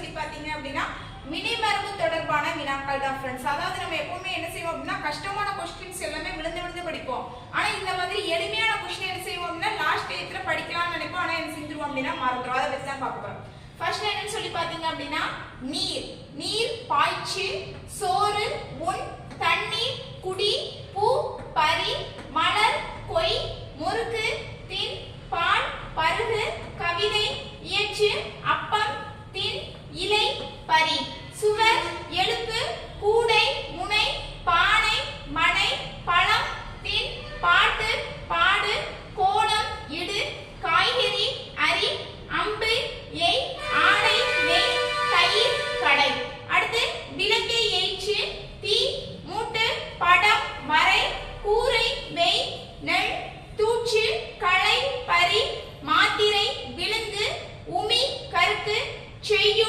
சொல்லி பாத்தீங்க அப்படின்னா மினிமரபு தொடர்பான வினாக்கள் தான் ஃப்ரெண்ட்ஸ். அதாவது நம்ம எப்பவுமே என்ன செய்வோம் அப்படின்னா கஷ்டமான क्वेश्चंस எல்லாமே விழுந்து விழுந்து படிப்போம். ஆனா இந்த மாதிரி எளிமையான क्वेश्चन என்ன செய்வோம் அப்படின்னா லாஸ்ட் டேட்ல படிக்கலாம்னு நினைப்போம். ஆனா என்ன செஞ்சிருவோம் அப்படின்னா மறந்துறோம். அதை பத்தி தான் பார்க்க போறோம். ஃபர்ஸ்ட் என்னன்னு சொல்லி பாத்தீங்க அப்படின்னா நீர், நீர் பாய்ச்சு, சோறு உண், தண்ணீர் குடி, பூ பறி, மலர் கொய், முறுக்கு தின், பால் பருகு, கவிதை இயற்று, அப்பம் தின், இலை பறி, சுவர் எழுப்பு, கூடை முனை, பானை மனை, பழம் தின், பாட்டு பாடு, கோலம் இடு, காய்கறி அரி, அம்பு எய், ஆடை நெய், தயிர் கடை. அடுத்து விளக்கை ஏற்று, தீ மூட்டு, படம் வரை, கூரை வெய், நெல் தூச்சு, களை பறி, மாத்திரை விழுந்து, உமி கருக்கு, செய்யுள்